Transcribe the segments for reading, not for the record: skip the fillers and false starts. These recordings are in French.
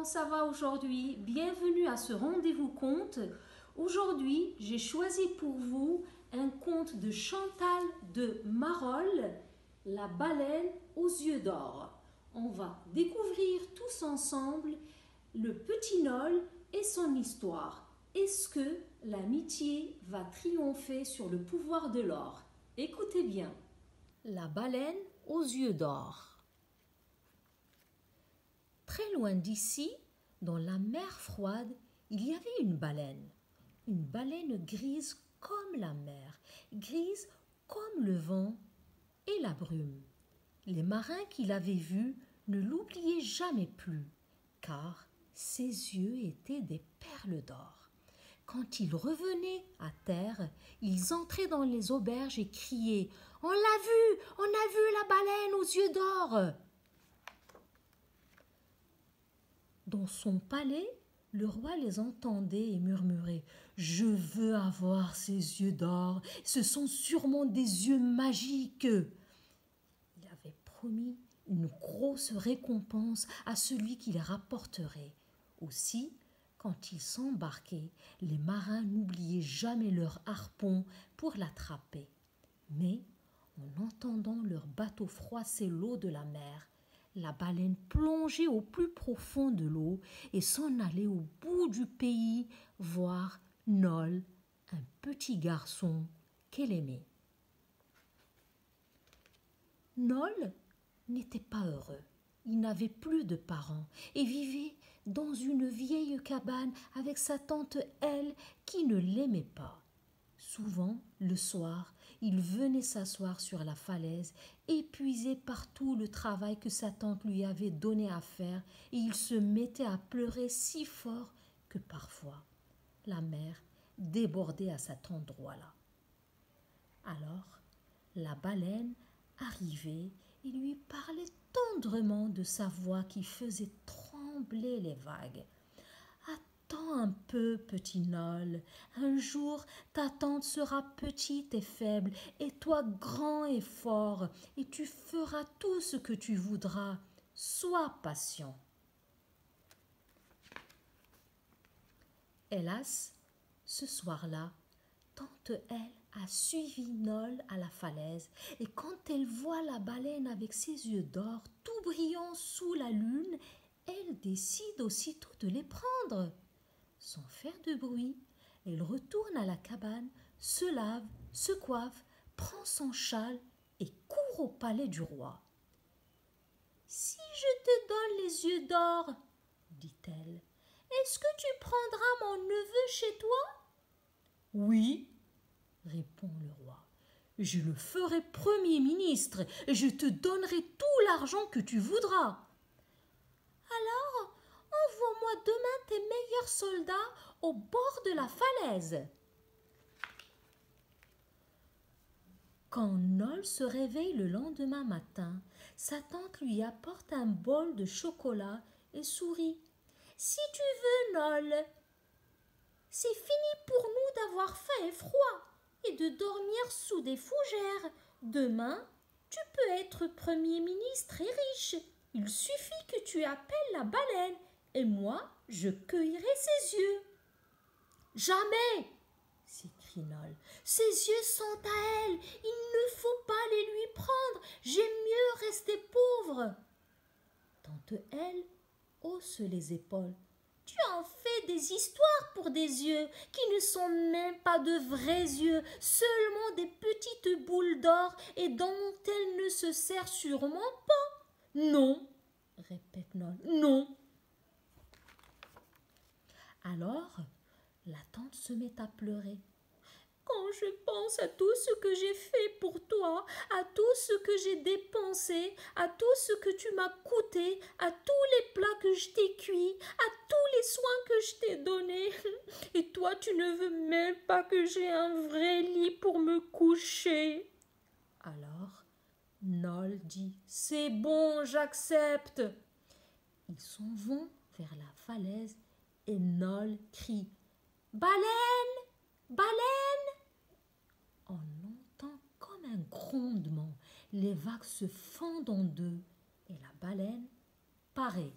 comment ça va aujourd'hui? Bienvenue à ce rendez-vous conte. Aujourd'hui, j'ai choisi pour vous un conte de Chantal de Marolles, La baleine aux yeux d'or. On va découvrir tous ensemble le petit Nol et son histoire. Est-ce que l'amitié va triompher sur le pouvoir de l'or? Écoutez bien. La baleine aux yeux d'or. Très loin d'ici, dans la mer froide, il y avait une baleine grise comme la mer, grise comme le vent et la brume. Les marins qui l'avaient vue ne l'oubliaient jamais plus, car ses yeux étaient des perles d'or. Quand ils revenaient à terre, ils entraient dans les auberges et criaient « On a vu la baleine aux yeux d'or !» Dans son palais, le roi les entendait et murmurait « Je veux avoir ces yeux d'or, ce sont sûrement des yeux magiques !» Il avait promis une grosse récompense à celui qui les rapporterait. Aussi, quand ils s'embarquaient, les marins n'oubliaient jamais leur harpon pour l'attraper. Mais, en entendant leur bateau froisser l'eau de la mer, la baleine plongeait au plus profond de l'eau et s'en allait au bout du pays voir Nol, un petit garçon qu'elle aimait. Nol n'était pas heureux. Il n'avait plus de parents et vivait dans une vieille cabane avec sa tante Elle qui ne l'aimait pas. Souvent, le soir, il venait s'asseoir sur la falaise, épuisé par tout le travail que sa tante lui avait donné à faire, et il se mettait à pleurer si fort que parfois la mer débordait à cet endroit-là. Alors, la baleine arrivait et lui parlait tendrement de sa voix qui faisait trembler les vagues. Attends un peu, petit Nol. Un jour, ta tante sera petite et faible, et toi grand et fort, et tu feras tout ce que tu voudras. Sois patient. Hélas, ce soir-là, tante Elle a suivi Nol à la falaise, et quand elle voit la baleine avec ses yeux d'or tout brillants sous la lune, elle décide aussitôt de les prendre. Sans faire de bruit, elle retourne à la cabane, se lave, se coiffe, prend son châle et court au palais du roi. « Si je te donne les yeux d'or, dit-elle, est-ce que tu prendras mon neveu chez toi ?»« Oui, répond le roi, je le ferai premier ministre et je te donnerai tout l'argent que tu voudras. » Alors, envoie-moi demain tes meilleurs soldats au bord de la falaise. Quand Nol se réveille le lendemain matin, sa tante lui apporte un bol de chocolat et sourit. « Si tu veux, Nol, c'est fini pour nous d'avoir faim et froid et de dormir sous des fougères. Demain, tu peux être premier ministre et riche. Il suffit que tu appelles la baleine et moi, je cueillerai ses yeux. »« Jamais !» s'écrie Nol. « Ses yeux sont à elle. Il ne faut pas les lui prendre. J'aime mieux rester pauvre. » Tante Elle hausse les épaules. « Tu en fais des histoires pour des yeux qui ne sont même pas de vrais yeux, seulement des petites boules d'or et dont elle ne se sert sûrement pas. »« Non, répète Nol, non. » Alors, la tante se met à pleurer. « Quand je pense à tout ce que j'ai fait pour toi, à tout ce que j'ai dépensé, à tout ce que tu m'as coûté, à tous les plats que je t'ai cuits, à tous les soins que je t'ai donnés, et toi tu ne veux même pas que j'ai un vrai lit pour me coucher. » Alors, Nol dit « C'est bon, j'accepte. » Ils s'en vont vers la falaise et Nol crie « Baleine, baleine !» On entend comme un grondement, les vagues se fendent en deux et la baleine paraît.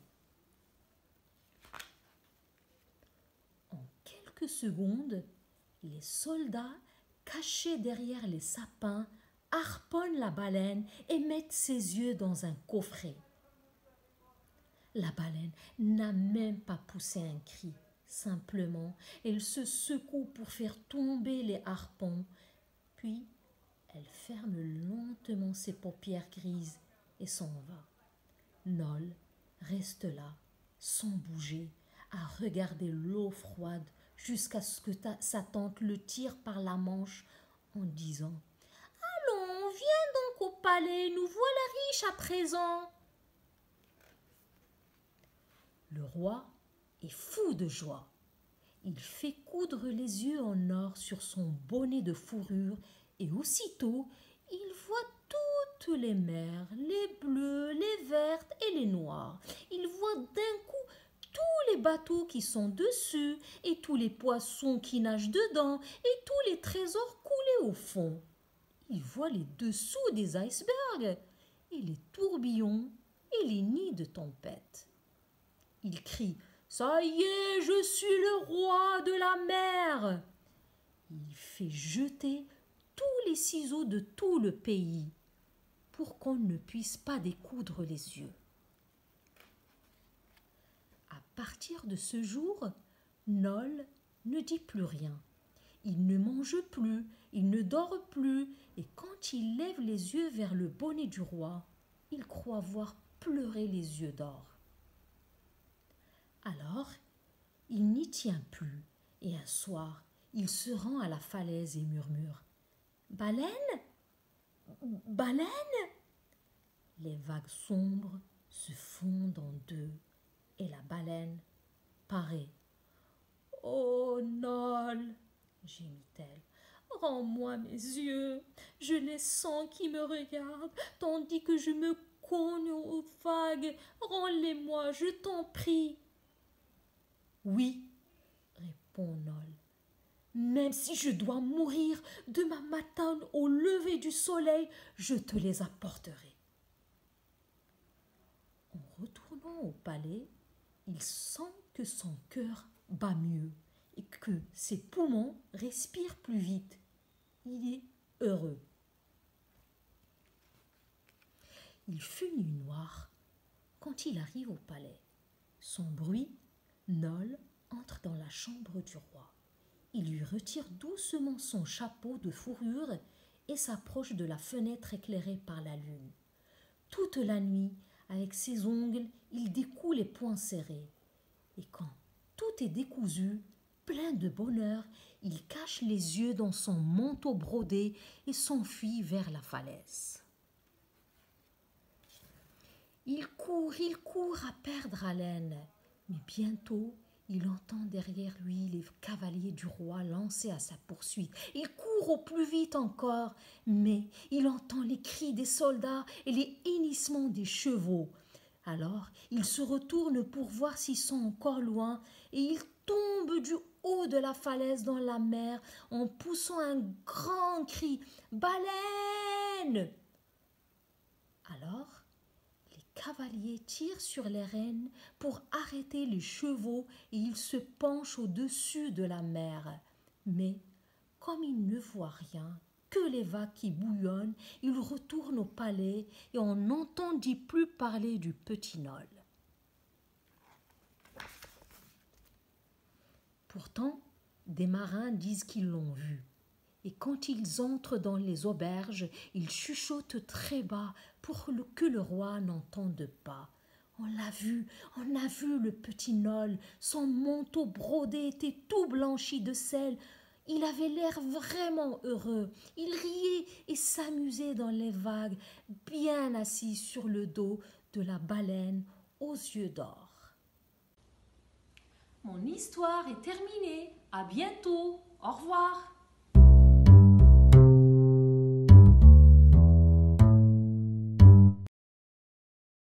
quelques secondes, les soldats, cachés derrière les sapins, harponnent la baleine et mettent ses yeux dans un coffret. La baleine n'a même pas poussé un cri. Simplement, elle se secoue pour faire tomber les harpons. Puis, elle ferme lentement ses paupières grises et s'en va. Nol reste là, sans bouger, à regarder l'eau froide jusqu'à ce que sa tante le tire par la manche en disant « Allons, viens donc au palais, nous voilà riches à présent !» Le roi est fou de joie. Il fait coudre les yeux en or sur son bonnet de fourrure et aussitôt il voit toutes les mers, les bleues, les vertes et les noires. Il voit d'un coup tous les bateaux qui sont dessus et tous les poissons qui nagent dedans et tous les trésors coulés au fond. Il voit les dessous des icebergs et les tourbillons et les nids de tempête. Il crie « Ça y est, je suis le roi de la mer !» Il fait jeter tous les ciseaux de tout le pays pour qu'on ne puisse pas découdre les yeux. À partir de ce jour, Nol ne dit plus rien. Il ne mange plus, il ne dort plus, et quand il lève les yeux vers le bonnet du roi, il croit voir pleurer les yeux d'or. Alors, il n'y tient plus, et un soir, il se rend à la falaise et murmure « Baleine ? Baleine ?» Les vagues sombres se fondent en deux, et la baleine paraît. « Oh, Nol !» gémit-elle. « Rends-moi mes yeux, je les sens qui me regardent, tandis que je me cogne aux vagues. Rends-les-moi, je t'en prie. » « Oui, » répond Nol, « même si je dois mourir demain matin au lever du soleil, je te les apporterai. » En retournant au palais, il sent que son cœur bat mieux et que ses poumons respirent plus vite. Il est heureux. Il fait nuit noire quand il arrive au palais. Sans bruit, Nol entre dans la chambre du roi. Il lui retire doucement son chapeau de fourrure et s'approche de la fenêtre éclairée par la lune. Toute la nuit, avec ses ongles, il découd les poings serrés. Et quand tout est décousu, plein de bonheur, il cache les yeux dans son manteau brodé et s'enfuit vers la falaise. Il court à perdre haleine. Mais bientôt, il entend derrière lui les cavaliers du roi lancés à sa poursuite. Il court au plus vite encore, mais il entend les cris des soldats et les hennissements des chevaux. Alors, il se retourne pour voir s'ils sont encore loin et il tombe du haut de la falaise dans la mer en poussant un grand cri « Baleine !» Alors, cavaliers tirent sur les rênes pour arrêter les chevaux et ils se penchent au-dessus de la mer. Mais, comme ils ne voient rien, que les vagues qui bouillonnent, ils retournent au palais et on n'entendit plus parler du petit Nol. Pourtant, des marins disent qu'ils l'ont vu. Et quand ils entrent dans les auberges, ils chuchotent très bas pour que le roi n'entende pas. On a vu le petit Nol, son manteau brodé était tout blanchi de sel. Il avait l'air vraiment heureux. Il riait et s'amusait dans les vagues, bien assis sur le dos de la baleine aux yeux d'or. Mon histoire est terminée. À bientôt. Au revoir.